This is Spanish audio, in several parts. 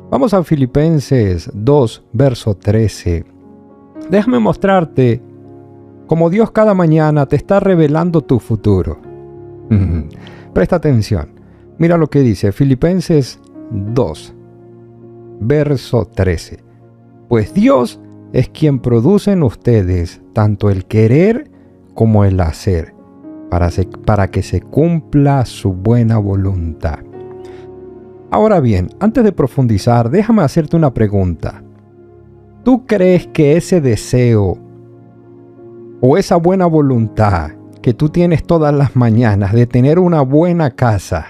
Vamos a Filipenses 2, verso 13. Déjame mostrarte cómo Dios cada mañana te está revelando tu futuro. Presta atención. Mira lo que dice Filipenses 2, verso 13. Pues Dios es quien produce en ustedes tanto el querer como el hacer, para que se cumpla su buena voluntad. Ahora bien, antes de profundizar, déjame hacerte una pregunta. ¿Tú crees que ese deseo o esa buena voluntad que tú tienes todas las mañanas de tener una buena casa,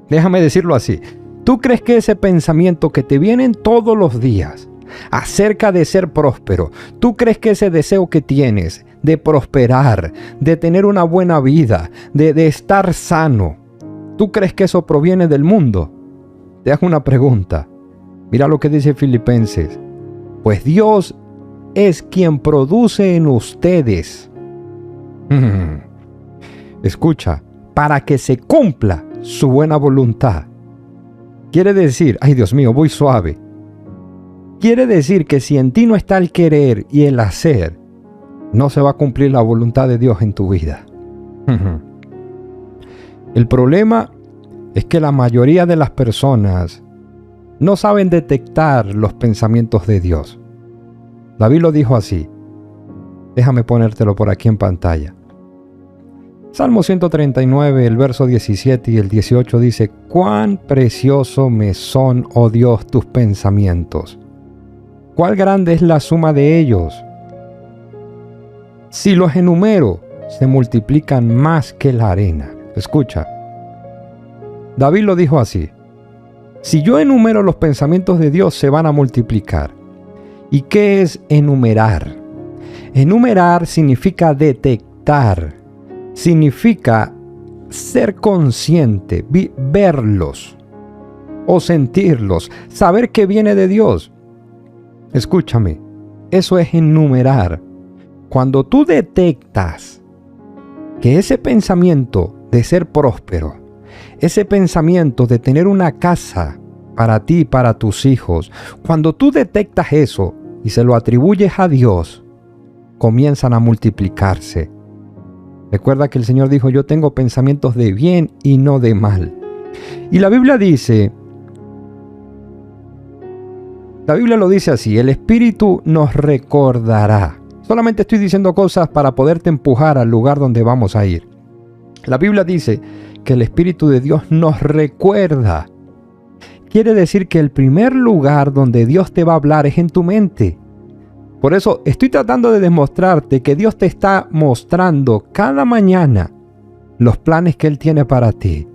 déjame decirlo así, ¿tú crees que ese pensamiento que te vienen todos los días acerca de ser próspero, tú crees que ese deseo que tienes de prosperar, de tener una buena vida, de estar sano, tú crees que eso proviene del mundo? Te hago una pregunta. Mira lo que dice Filipenses. Pues Dios es quien produce en ustedes. Escucha, para que se cumpla su buena voluntad. Quiere decir, ay Dios mío, voy suave. Quiere decir que si en ti no está el querer y el hacer, no se va a cumplir la voluntad de Dios en tu vida. El problema es que la mayoría de las personas no saben detectar los pensamientos de Dios. David lo dijo así. Déjame ponértelo por aquí en pantalla. Salmo 139, el verso 17 y el 18 dice: «Cuán precioso me son, oh Dios, tus pensamientos. Cuál grande es la suma de ellos. Si los enumero, se multiplican más que la arena». Escucha. David lo dijo así: si yo enumero los pensamientos de Dios, se van a multiplicar. ¿Y qué es enumerar? Enumerar significa detectar, significa ser consciente, verlos o sentirlos, saber que viene de Dios. Escúchame, eso es enumerar. Cuando tú detectas que ese pensamiento de ser próspero, ese pensamiento de tener una casa para ti y para tus hijos, cuando tú detectas eso y se lo atribuyes a Dios, comienzan a multiplicarse. Recuerda que el Señor dijo: yo tengo pensamientos de bien y no de mal. Y la Biblia lo dice así: el Espíritu nos recordará. Solamente estoy diciendo cosas para poderte empujar al lugar donde vamos a ir. La Biblia dice que el Espíritu de Dios nos recuerda. Quiere decir que el primer lugar donde Dios te va a hablar es en tu mente. Por eso estoy tratando de demostrarte que Dios te está mostrando cada mañana los planes que Él tiene para ti.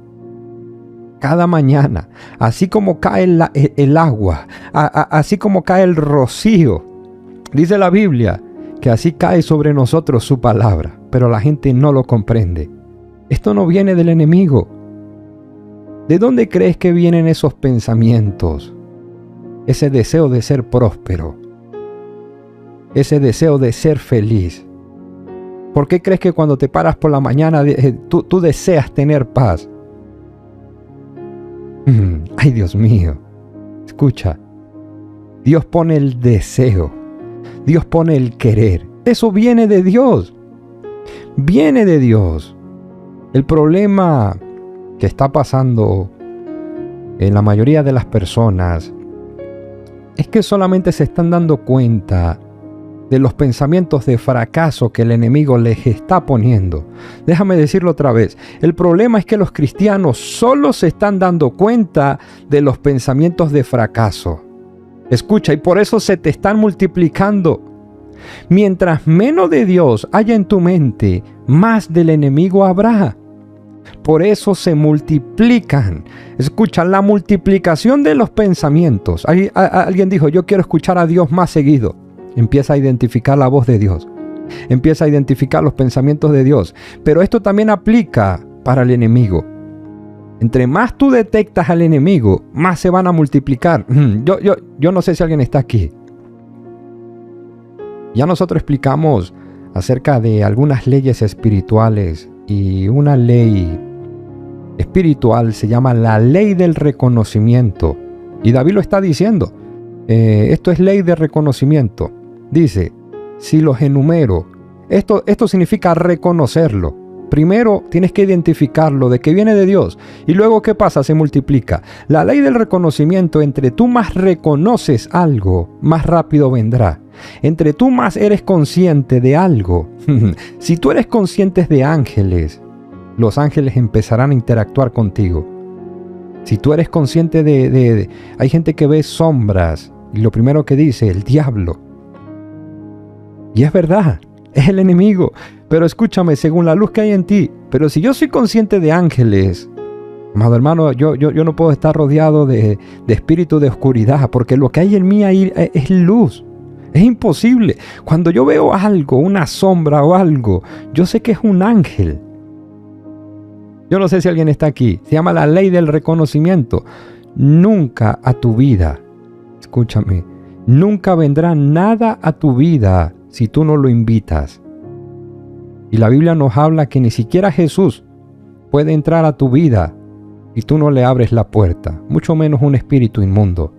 Cada mañana, así como cae el agua, así como cae el rocío. Dice la Biblia que así cae sobre nosotros su palabra, pero la gente no lo comprende. Esto no viene del enemigo. ¿De dónde crees que vienen esos pensamientos? Ese deseo de ser próspero. Ese deseo de ser feliz. ¿Por qué crees que cuando te paras por la mañana tú deseas tener paz? Ay, Dios mío. Escucha. Dios pone el deseo. Dios pone el querer. Eso viene de Dios. Viene de Dios. El problema que está pasando en la mayoría de las personas es que solamente se están dando cuenta de los pensamientos de fracaso que el enemigo les está poniendo. Déjame decirlo otra vez. El problema es que los cristianos solo se están dando cuenta de los pensamientos de fracaso. Escucha, y por eso se te están multiplicando. Mientras menos de Dios haya en tu mente, más del enemigo habrá. Por eso se multiplican. Escucha, la multiplicación de los pensamientos. Alguien dijo: yo quiero escuchar a Dios más seguido. Empieza a identificar la voz de Dios. Empieza a identificar los pensamientos de Dios. Pero esto también aplica para el enemigo. Entre más tú detectas al enemigo, más se van a multiplicar. Yo no sé si alguien está aquí. Ya nosotros explicamos acerca de algunas leyes espirituales, y una ley espiritual se llama la ley del reconocimiento. Y David lo está diciendo. Esto es ley de reconocimiento. Dice, si los enumero, esto significa reconocerlo. Primero tienes que identificarlo de que viene de Dios. Y luego, ¿qué pasa? Se multiplica. La ley del reconocimiento, entre tú más reconoces algo, más rápido vendrá. Entre tú más eres consciente de algo. Si tú eres consciente de ángeles, los ángeles empezarán a interactuar contigo. Si tú eres consciente hay gente que ve sombras y lo primero que dice, el diablo. Y es verdad, es el enemigo. Pero escúchame, según la luz que hay en ti. Pero si yo soy consciente de ángeles, amado hermano, yo no puedo estar rodeado de espíritu de oscuridad, porque lo que hay en mí ahí es luz. Es imposible. Cuando yo veo algo, una sombra o algo, yo sé que es un ángel. Yo no sé si alguien está aquí. Se llama la ley del reconocimiento. Nunca a tu vida, escúchame, nunca vendrá nada a tu vida si tú no lo invitas. Y la Biblia nos habla que ni siquiera Jesús puede entrar a tu vida y tú no le abres la puerta, mucho menos un espíritu inmundo.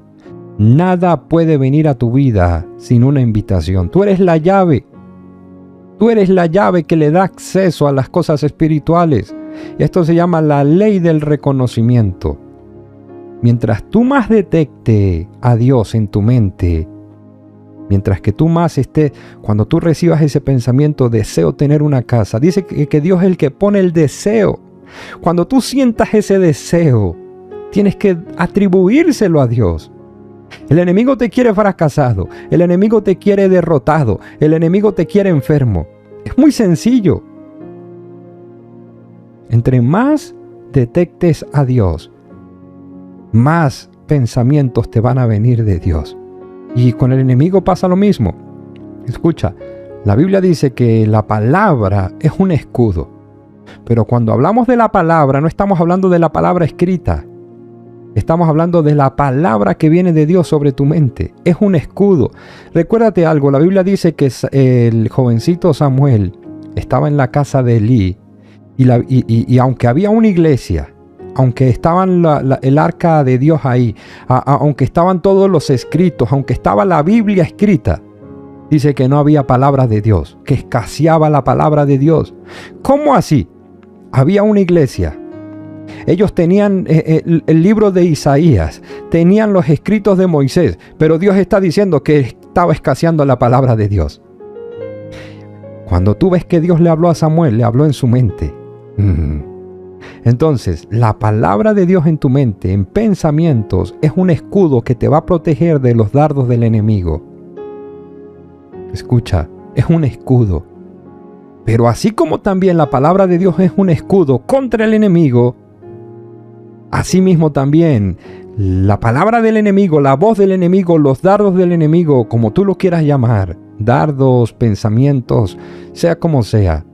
Nada puede venir a tu vida sin una invitación. Tú eres la llave. Tú eres la llave que le da acceso a las cosas espirituales. Y esto se llama la ley del reconocimiento. Mientras tú más detecte a Dios en tu mente, mientras que tú más estés, cuando tú recibas ese pensamiento, deseo tener una casa, dice que Dios es el que pone el deseo. Cuando tú sientas ese deseo, tienes que atribuírselo a Dios. El enemigo te quiere fracasado, el enemigo te quiere derrotado, el enemigo te quiere enfermo. Es muy sencillo. Entre más detectes a Dios, más pensamientos te van a venir de Dios. Y con el enemigo pasa lo mismo. Escucha, la Biblia dice que la palabra es un escudo. Pero cuando hablamos de la palabra, no estamos hablando de la palabra escrita. Estamos hablando de la palabra que viene de Dios sobre tu mente. Es un escudo. Recuérdate algo, la Biblia dice que el jovencito Samuel estaba en la casa de Elí. Y aunque había una iglesia, aunque estaban el arca de Dios ahí, aunque estaban todos los escritos, aunque estaba la Biblia escrita, dice que no había palabra de Dios, que escaseaba la palabra de Dios. ¿Cómo así? Había una iglesia. Ellos tenían el libro de Isaías, tenían los escritos de Moisés, pero Dios está diciendo que estaba escaseando la palabra de Dios. Cuando tú ves que Dios le habló a Samuel, le habló en su mente. Entonces, la palabra de Dios en tu mente, en pensamientos, es un escudo que te va a proteger de los dardos del enemigo. Escucha, es un escudo. Pero así como también la palabra de Dios es un escudo contra el enemigo, asimismo también la palabra del enemigo, la voz del enemigo, los dardos del enemigo, como tú lo quieras llamar, dardos, pensamientos, sea como sea,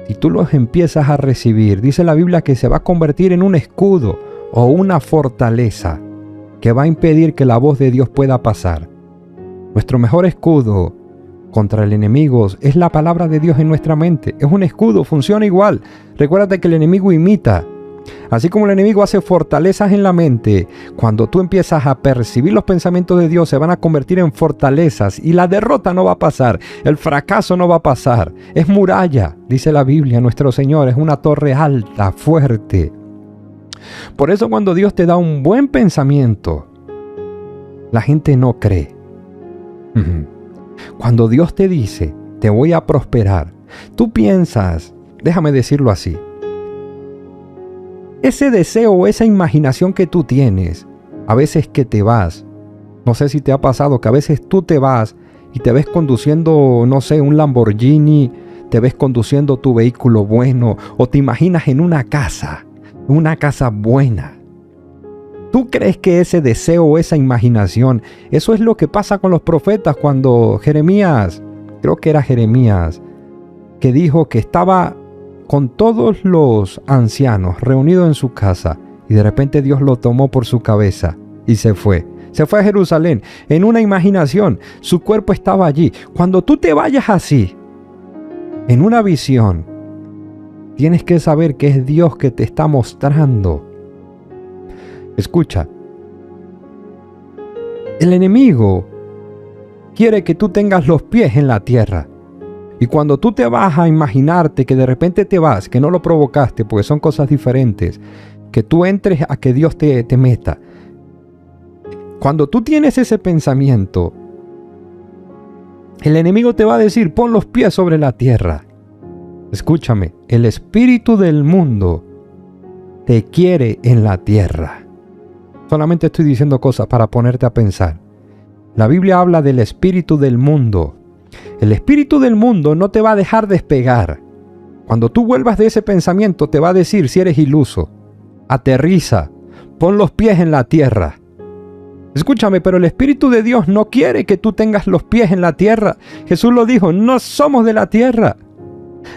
si tú los empiezas a recibir, dice la Biblia que se va a convertir en un escudo o una fortaleza que va a impedir que la voz de Dios pueda pasar. Nuestro mejor escudo contra el enemigo es la palabra de Dios en nuestra mente. Es un escudo, funciona igual. Recuérdate que el enemigo imita. Así como el enemigo hace fortalezas en la mente, cuando tú empiezas a percibir los pensamientos de Dios, se van a convertir en fortalezas y la derrota no va a pasar, el fracaso no va a pasar. Es muralla, dice la Biblia, nuestro Señor, es una torre alta, fuerte. Por eso cuando Dios te da un buen pensamiento, la gente no cree. Cuando Dios te dice, te voy a prosperar, tú piensas, déjame decirlo así, ese deseo o esa imaginación que tú tienes, a veces que te vas, no sé si te ha pasado que a veces tú te vas y te ves conduciendo, no sé, un Lamborghini, te ves conduciendo tu vehículo bueno o te imaginas en una casa buena. ¿Tú crees que ese deseo o esa imaginación, eso es lo que pasa con los profetas cuando Jeremías, creo que era Jeremías, que dijo que estaba con todos los ancianos reunidos en su casa y de repente Dios lo tomó por su cabeza y se fue a Jerusalén en una imaginación, su cuerpo estaba allí. Cuando tú te vayas así, en una visión, tienes que saber que es Dios que te está mostrando. Escucha, El enemigo quiere que tú tengas los pies en la tierra. Y cuando tú te vas a imaginarte que de repente te vas, que no lo provocaste, porque son cosas diferentes, que tú entres a que Dios te meta. Cuando tú tienes ese pensamiento, el enemigo te va a decir, pon los pies sobre la tierra. Escúchame, el espíritu del mundo te quiere en la tierra. Solamente estoy diciendo cosas para ponerte a pensar. La Biblia habla del espíritu del mundo. El espíritu del mundo no te va a dejar despegar. Cuando tú vuelvas de ese pensamiento te va a decir si eres iluso. Aterriza, pon los pies en la tierra. Escúchame, pero el Espíritu de Dios no quiere que tú tengas los pies en la tierra. Jesús lo dijo, no somos de la tierra.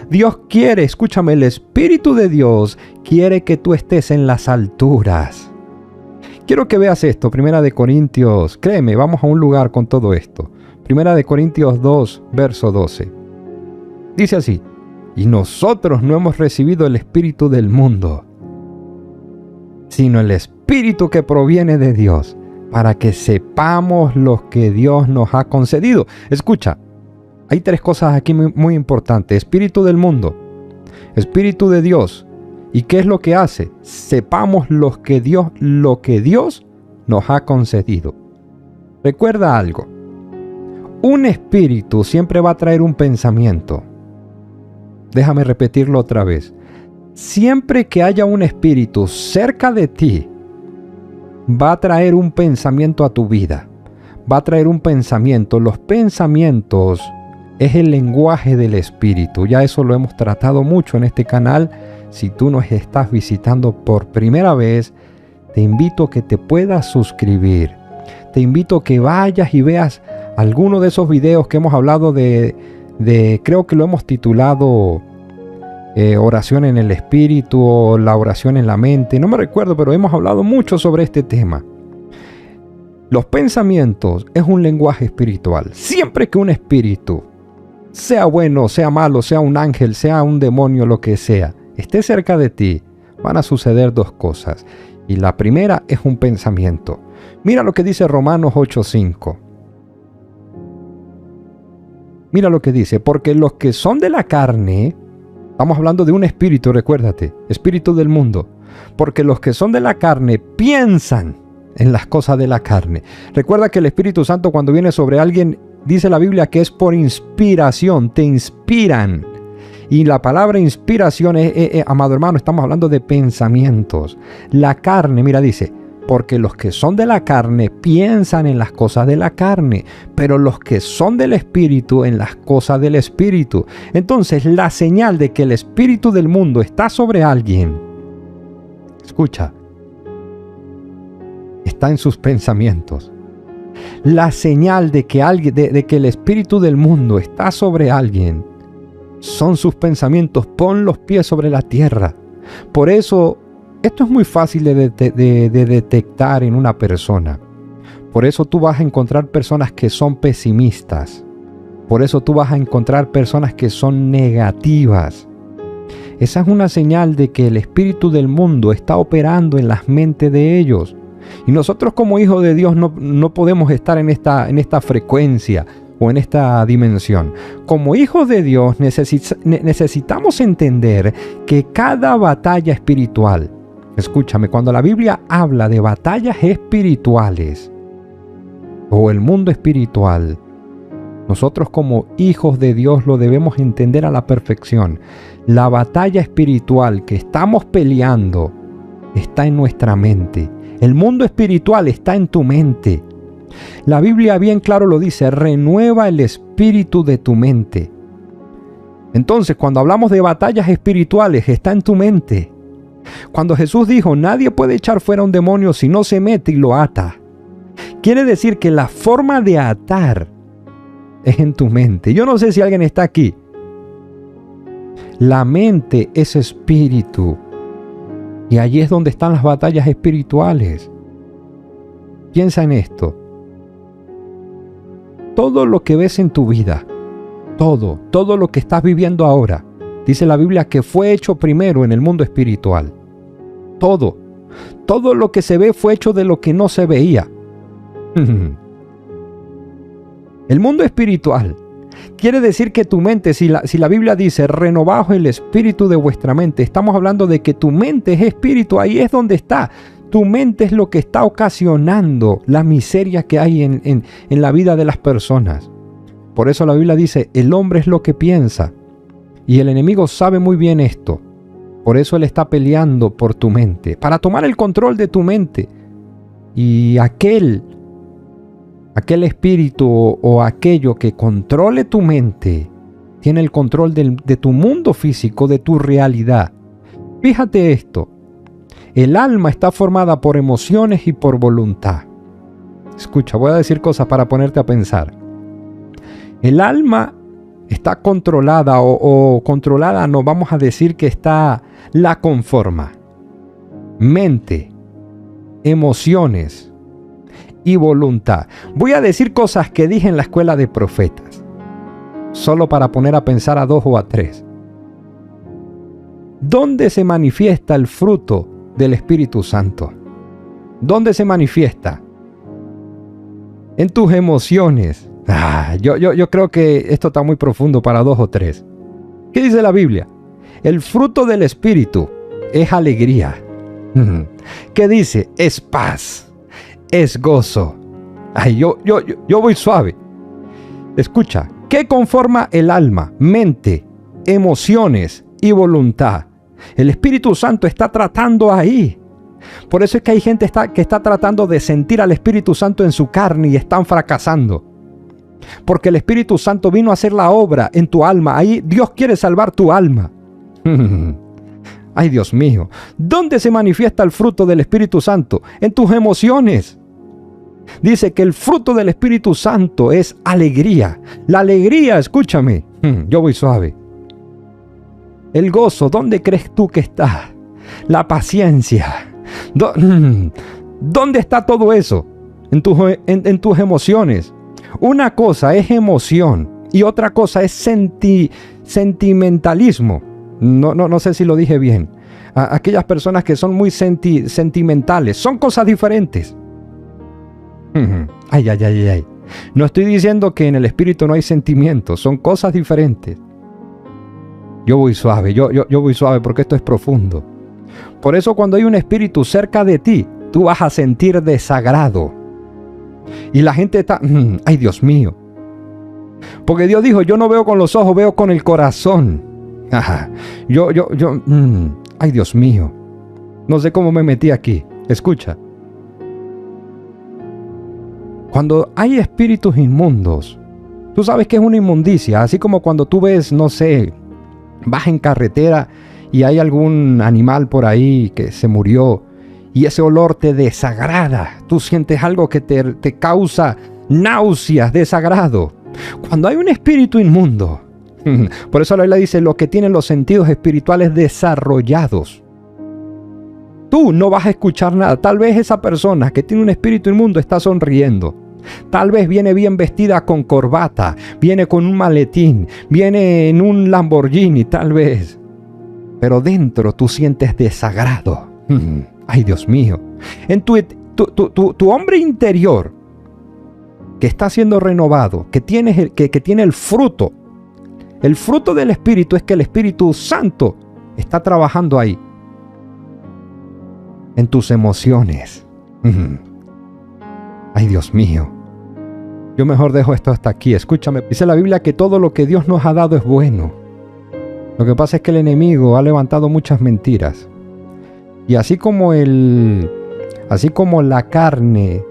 Dios quiere, escúchame, el Espíritu de Dios quiere que tú estés en las alturas. Quiero que veas esto, 1 Corintios, créeme, vamos a un lugar con todo esto. 1 Corintios 2, verso 12. Dice así, y nosotros no hemos recibido el espíritu del mundo, sino el espíritu que proviene de Dios, para que sepamos lo que Dios nos ha concedido. Escucha, hay tres cosas aquí muy importantes. Espíritu del mundo, espíritu de Dios. ¿Y qué es lo que hace? Sepamos lo que Dios nos ha concedido. Recuerda algo. Un espíritu siempre va a traer un pensamiento. Déjame repetirlo otra vez. Siempre que haya un espíritu cerca de ti, va a traer un pensamiento a tu vida. Va a traer un pensamiento. Los pensamientos es el lenguaje del espíritu. Ya eso lo hemos tratado mucho en este canal. Si tú nos estás visitando por primera vez, te invito a que te puedas suscribir. Te invito a que vayas y veas alguno de esos videos que hemos hablado de creo que lo hemos titulado oración en el espíritu o la oración en la mente. No me recuerdo, pero hemos hablado mucho sobre este tema. Los pensamientos es un lenguaje espiritual. Siempre que un espíritu, sea bueno, sea malo, sea un ángel, sea un demonio, lo que sea, esté cerca de ti, van a suceder dos cosas. Y la primera es un pensamiento. Mira lo que dice Romanos 8:5. Mira lo que dice, porque los que son de la carne, estamos hablando de un espíritu, recuérdate, espíritu del mundo, porque los que son de la carne piensan en las cosas de la carne. Recuerda que el Espíritu Santo cuando viene sobre alguien, dice la Biblia que es por inspiración, te inspiran. Y la palabra inspiración amado hermano, estamos hablando de pensamientos. La carne, mira, dice, porque los que son de la carne piensan en las cosas de la carne, pero los que son del Espíritu en las cosas del Espíritu. Entonces, la señal de que el espíritu del mundo está sobre alguien, escucha, está en sus pensamientos. La señal de que el espíritu del mundo está sobre alguien son sus pensamientos. Pon los pies sobre la tierra. Por eso, esto es muy fácil de detectar en una persona. Por eso tú vas a encontrar personas que son pesimistas. Por eso tú vas a encontrar personas que son negativas. Esa es una señal de que el espíritu del mundo está operando en las mentes de ellos. Y nosotros como hijos de Dios no podemos estar en esta frecuencia o en esta dimensión. Como hijos de Dios necesitamos entender que cada batalla espiritual, escúchame, cuando la Biblia habla de batallas espirituales o el mundo espiritual, nosotros como hijos de Dios lo debemos entender a la perfección. La batalla espiritual que estamos peleando está en nuestra mente. El mundo espiritual está en tu mente. La Biblia bien claro lo dice, renueva el espíritu de tu mente. Entonces, cuando hablamos de batallas espirituales, está en tu mente. Cuando Jesús dijo, nadie puede echar fuera un demonio si no se mete y lo ata. Quiere decir que la forma de atar es en tu mente. Yo no sé si alguien está aquí. La mente es espíritu. Y allí es donde están las batallas espirituales. Piensa en esto. Todo lo que ves en tu vida, todo lo que estás viviendo ahora, dice la Biblia que fue hecho primero en el mundo espiritual. Todo lo que se ve fue hecho de lo que no se veía. El mundo espiritual quiere decir que tu mente, si la Biblia dice renovaos el espíritu de vuestra mente, estamos hablando de que tu mente es espíritu, ahí es donde está. Tu mente es lo que está ocasionando la miseria que hay en la vida de las personas. Por eso la Biblia dice, el hombre es lo que piensa. Y el enemigo sabe muy bien esto. Por eso él está peleando por tu mente, para tomar el control de tu mente. Y aquel espíritu o aquello que controle tu mente, tiene el control de tu mundo físico, de tu realidad. Fíjate esto. El alma está formada por emociones y por voluntad. Escucha, voy a decir cosas para ponerte a pensar. El alma está controlada o controlada, no vamos a decir que la conforma. Mente, emociones y voluntad. Voy a decir cosas que dije en la escuela de profetas, solo para poner a pensar a 2 o a 3. ¿Dónde se manifiesta el fruto del Espíritu Santo? ¿Dónde se manifiesta? En tus emociones. Yo creo que esto está muy profundo para 2 o 3. ¿Qué dice la Biblia? El fruto del Espíritu es alegría. ¿Qué dice? Es paz, es gozo. Yo voy suave. Escucha, ¿qué conforma el alma, mente, emociones y voluntad? El Espíritu Santo está tratando ahí. Por eso es que hay gente que está tratando de sentir al Espíritu Santo en su carne y están fracasando. Porque el Espíritu Santo vino a hacer la obra en tu alma. Ahí Dios quiere salvar tu alma. Ay, Dios mío. ¿Dónde se manifiesta el fruto del Espíritu Santo? En tus emociones. Dice que el fruto del Espíritu Santo es alegría. La alegría, escúchame. Yo voy suave. El gozo, ¿dónde crees tú que está? La paciencia. ¿Dónde está todo eso? En tus emociones. Una cosa es emoción y otra cosa es sentimentalismo. No sé si lo dije bien. Aquellas personas que son muy sentimentales, son cosas diferentes. Ay. No estoy diciendo que en el espíritu no hay sentimientos, son cosas diferentes. Yo voy suave, yo voy suave porque esto es profundo. Por eso cuando hay un espíritu cerca de ti, tú vas a sentir desagrado. Y la gente está, ay Dios mío. Porque Dios dijo, yo no veo con los ojos, veo con el corazón. Ay Dios mío. No sé cómo me metí aquí. Escucha. Cuando hay espíritus inmundos, tú sabes que es una inmundicia. Así como cuando tú ves, no sé, vas en carretera y hay algún animal por ahí que se murió y ese olor te desagrada. Tú sientes algo que te causa náuseas, desagrado. Cuando hay un espíritu inmundo, por eso la Biblia dice, los que tienen los sentidos espirituales desarrollados, tú no vas a escuchar nada. Tal vez esa persona que tiene un espíritu inmundo está sonriendo. Tal vez viene bien vestida con corbata, viene con un maletín, viene en un Lamborghini, tal vez. Pero dentro tú sientes desagrado. Ay, Dios mío. En tu hombre interior, que está siendo renovado, que tiene el fruto. El fruto del Espíritu es que el Espíritu Santo está trabajando ahí. En tus emociones. Ay, Dios mío. Yo mejor dejo esto hasta aquí. Escúchame. Dice la Biblia que todo lo que Dios nos ha dado es bueno. Lo que pasa es que el enemigo ha levantado muchas mentiras. Y así como la carne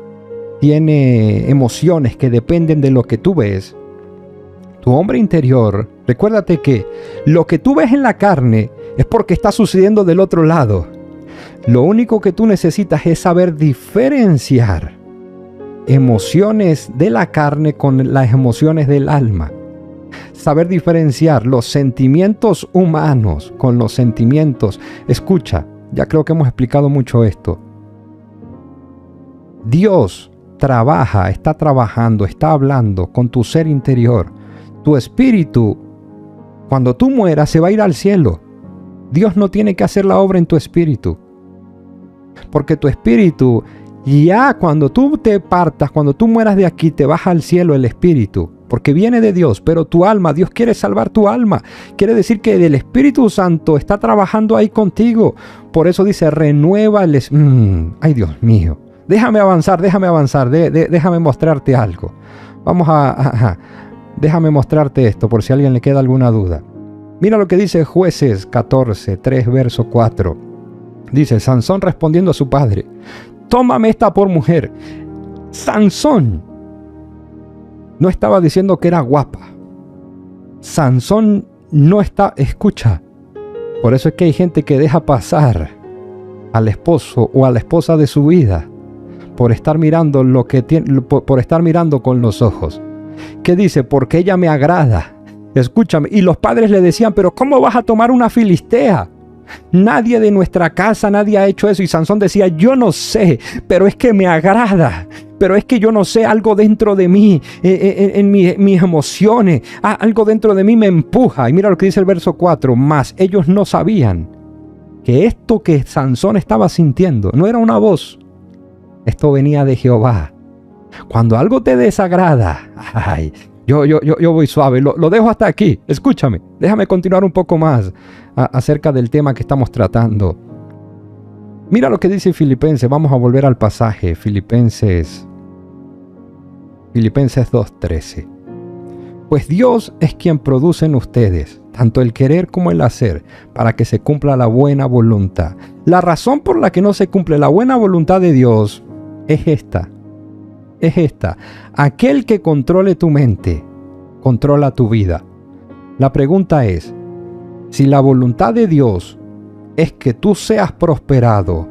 tiene emociones que dependen de lo que tú ves, tu hombre interior, recuérdate que lo que tú ves en la carne es porque está sucediendo del otro lado. Lo único que tú necesitas es saber diferenciar emociones de la carne con las emociones del alma. Saber diferenciar los sentimientos humanos con los sentimientos. Escucha, ya creo que hemos explicado mucho esto. Dios trabaja, está trabajando, está hablando con tu ser interior. Tu espíritu, cuando tú mueras, se va a ir al cielo. Dios no tiene que hacer la obra en tu espíritu. Porque tu espíritu Ya cuando tú te partas, cuando tú mueras de aquí, te vas al cielo el espíritu, porque viene de Dios, pero tu alma, Dios quiere salvar tu alma. Quiere decir que el Espíritu Santo está trabajando ahí contigo. Por eso dice, renueva el... Ay, Dios mío. Déjame avanzar, déjame mostrarte algo. Déjame mostrarte esto, por si a alguien le queda alguna duda. Mira lo que dice Jueces 14, 3, verso 4. Dice, Sansón respondiendo a su padre, tómame esta por mujer. Sansón no estaba diciendo que era guapa. Sansón no está... Escucha. Por eso es que hay gente que deja pasar al esposo o a la esposa de su vida por estar mirando lo que tiene, por estar mirando con los ojos. ¿Qué dice? Porque ella me agrada. Escúchame. Y los padres le decían, pero ¿cómo vas a tomar una filistea? Nadie de nuestra casa, nadie ha hecho eso. Y Sansón decía, yo no sé, pero es que me agrada. Pero es que yo no sé, algo dentro de mí, en mis emociones, algo dentro de mí me empuja. Y mira lo que dice el verso 4, mas ellos no sabían que esto que Sansón estaba sintiendo no era una voz. Esto venía de Jehová. Cuando algo te desagrada, ay, yo voy suave, lo dejo hasta aquí. Escúchame, déjame continuar un poco más acerca del tema que estamos tratando. Mira lo que dice Filipenses, vamos a volver al pasaje, Filipenses 2:13. Pues Dios es quien produce en ustedes tanto el querer como el hacer para que se cumpla la buena voluntad. La razón por la que no se cumple la buena voluntad de Dios es esta. Aquel que controle tu mente, controla tu vida. La pregunta es, si la voluntad de Dios es que tú seas prosperado,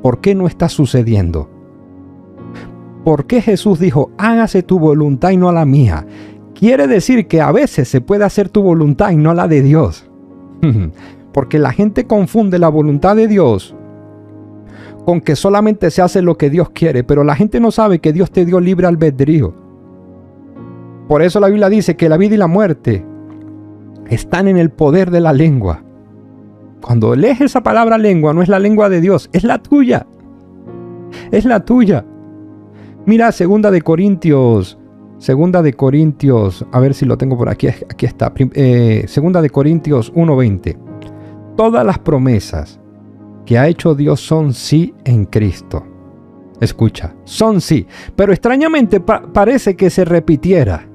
¿por qué no está sucediendo? ¿Por qué Jesús dijo, hágase tu voluntad y no la mía? Quiere decir que a veces se puede hacer tu voluntad y no la de Dios. Porque la gente confunde la voluntad de Dios con que solamente se hace lo que Dios quiere, pero la gente no sabe que Dios te dio libre albedrío. Por eso la Biblia dice que la vida y la muerte están en el poder de la lengua. Cuando lees esa palabra lengua, no es la lengua de Dios, es la tuya. Es la tuya. Mira, segunda de Corintios, a ver si lo tengo por aquí, aquí está. Segunda de Corintios 1:20. Todas las promesas que ha hecho Dios son sí en Cristo. Escucha, son sí, pero extrañamente parece que se repitiera.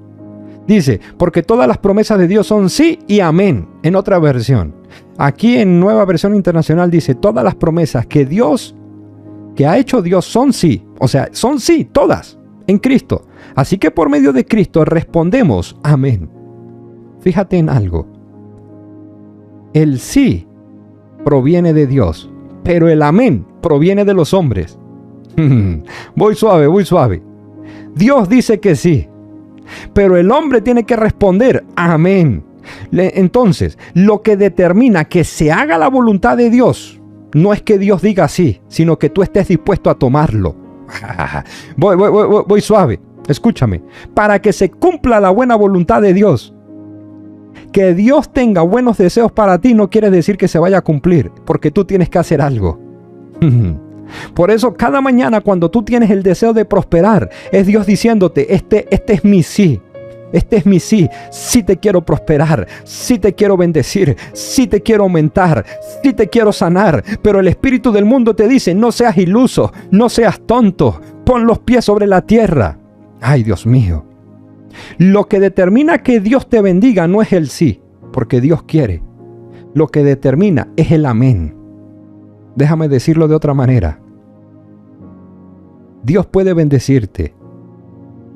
Dice, porque todas las promesas de Dios son sí y amén, en otra versión. Aquí en Nueva Versión Internacional dice, todas las promesas que ha hecho Dios son sí, o sea, son sí, todas, en Cristo. Así que por medio de Cristo respondemos amén. Fíjate en algo. El sí proviene de Dios, pero el amén proviene de los hombres. Voy suave. Dios dice que sí, pero el hombre tiene que responder amén. Entonces, lo que determina que se haga la voluntad de Dios no es que Dios diga sí, sino que tú estés dispuesto a tomarlo. Voy suave. Escúchame. Para que se cumpla la buena voluntad de Dios, que Dios tenga buenos deseos para ti no quiere decir que se vaya a cumplir, porque tú tienes que hacer algo. Por eso cada mañana cuando tú tienes el deseo de prosperar, es Dios diciéndote, este es mi sí. Este es mi sí. Sí te quiero prosperar, sí te quiero bendecir, sí te quiero aumentar, sí te quiero sanar. Pero el espíritu del mundo te dice, no seas iluso, no seas tonto, pon los pies sobre la tierra. Ay, Dios mío. Lo que determina que Dios te bendiga no es el sí, porque Dios quiere. Lo que determina es el amén. Déjame decirlo de otra manera. Dios puede bendecirte.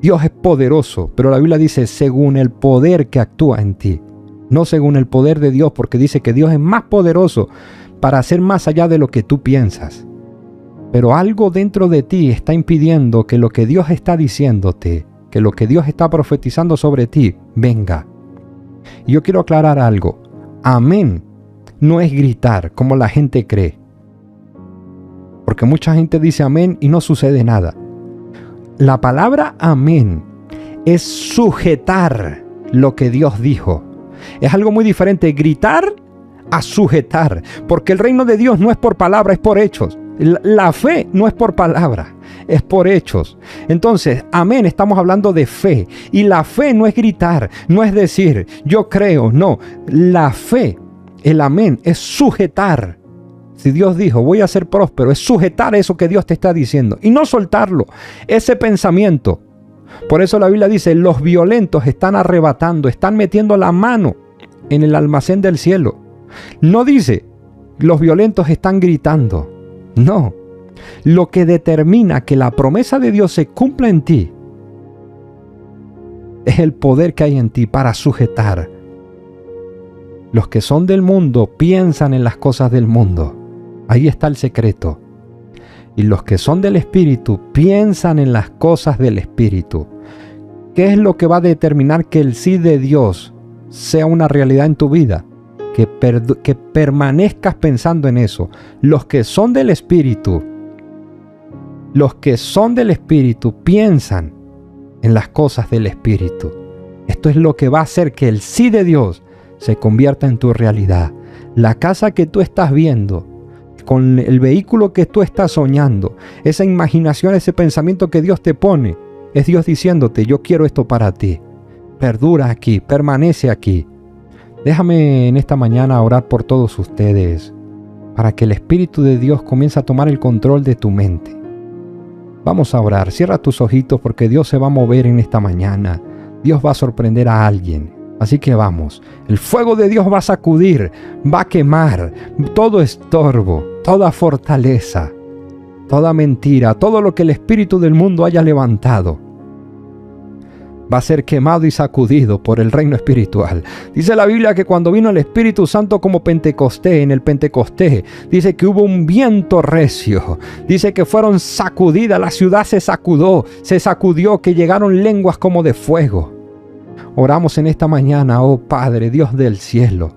Dios es poderoso, pero la Biblia dice según el poder que actúa en ti. No según el poder de Dios, porque dice que Dios es más poderoso para hacer más allá de lo que tú piensas. Pero algo dentro de ti está impidiendo que lo que Dios está diciéndote, que lo que Dios está profetizando sobre ti, venga. Y yo quiero aclarar algo. Amén no es gritar como la gente cree. Porque mucha gente dice amén y no sucede nada. La palabra amén es sujetar lo que Dios dijo. Es algo muy diferente gritar a sujetar. Porque el reino de Dios no es por palabra, es por hechos. La fe no es por palabra. es por hechos. Entonces, amén, estamos hablando de fe. Y la fe no es gritar, no es decir, yo creo, no. La fe, el amén, es sujetar. Si Dios dijo, voy a ser próspero, es sujetar eso que Dios te está diciendo y no soltarlo, ese pensamiento. Por eso la Biblia dice, los violentos están arrebatando, están metiendo la mano en el almacén del cielo. No dice, los violentos están gritando. No. Lo que determina que la promesa de Dios se cumpla en ti es el poder que hay en ti para sujetar. Los que son del mundo piensan en las cosas del mundo. Ahí está el secreto. Y los que son del Espíritu piensan en las cosas del Espíritu. ¿Qué es lo que va a determinar que el sí de Dios sea una realidad en tu vida? Que permanezcas pensando en eso. Los que son del Espíritu piensan en las cosas del Espíritu. Esto es lo que va a hacer que el sí de Dios se convierta en tu realidad. La casa que tú estás viendo, con el vehículo que tú estás soñando, esa imaginación, ese pensamiento que Dios te pone, es Dios diciéndote, yo quiero esto para ti. Perdura aquí, permanece aquí. Déjame en esta mañana orar por todos ustedes, para que el Espíritu de Dios comience a tomar el control de tu mente. Vamos a orar, cierra tus ojitos porque Dios se va a mover en esta mañana. Dios va a sorprender a alguien. Así que vamos, el fuego de Dios va a sacudir, va a quemar todo estorbo, toda fortaleza, toda mentira, todo lo que el espíritu del mundo haya levantado. Va a ser quemado y sacudido por el reino espiritual. Dice la Biblia que cuando vino el Espíritu Santo como Pentecostés, en el Pentecostés, dice que hubo un viento recio. Dice que fueron sacudidas, la ciudad se sacudió, que llegaron lenguas como de fuego. Oramos en esta mañana, oh Padre, Dios del cielo,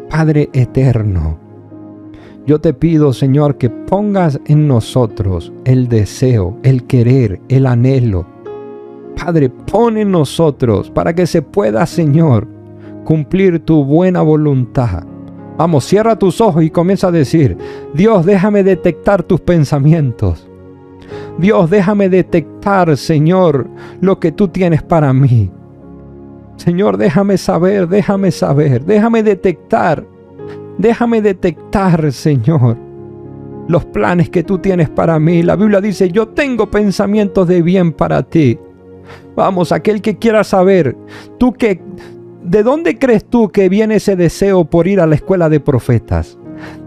Padre eterno. Yo te pido, Señor, que pongas en nosotros el deseo, el querer, el anhelo. Padre, pon en nosotros para que se pueda, Señor, cumplir tu buena voluntad. Vamos, cierra tus ojos y comienza a decir, Dios, déjame detectar tus pensamientos. Dios, déjame detectar, Señor, lo que tú tienes para mí. Señor, déjame saber, déjame detectar, Señor, los planes que tú tienes para mí. La Biblia dice, yo tengo pensamientos de bien para ti. Vamos, aquel que quiera saber, ¿de dónde crees tú que viene ese deseo por ir a la escuela de profetas?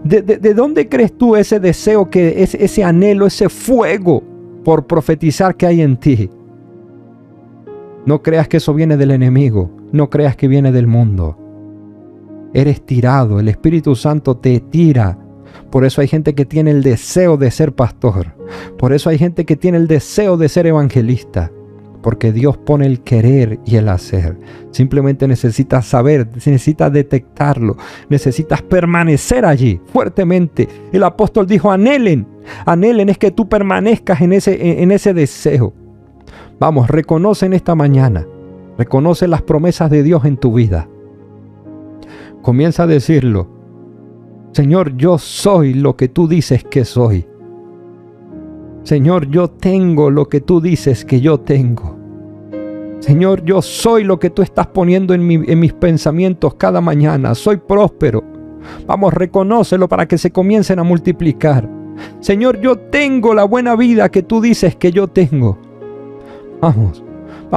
¿De dónde crees tú ese deseo, ese anhelo, ese fuego por profetizar que hay en ti? No creas que eso viene del enemigo, no creas que viene del mundo. Eres tirado, el Espíritu Santo te tira. Por eso hay gente que tiene el deseo de ser pastor. Por eso hay gente que tiene el deseo de ser evangelista. Porque Dios pone el querer y el hacer. Simplemente necesitas saber, necesitas detectarlo, necesitas permanecer allí fuertemente. El apóstol dijo, anhelen es que tú permanezcas en ese deseo. Vamos, reconoce en esta mañana, reconoce las promesas de Dios en tu vida. Comienza a decirlo, Señor, yo soy lo que tú dices que soy. Señor, yo tengo lo que tú dices que yo tengo. Señor, yo soy lo que tú estás poniendo en mis pensamientos cada mañana. Soy próspero. Vamos, reconócelo para que se comiencen a multiplicar. Señor, yo tengo la buena vida que tú dices que yo tengo. Vamos.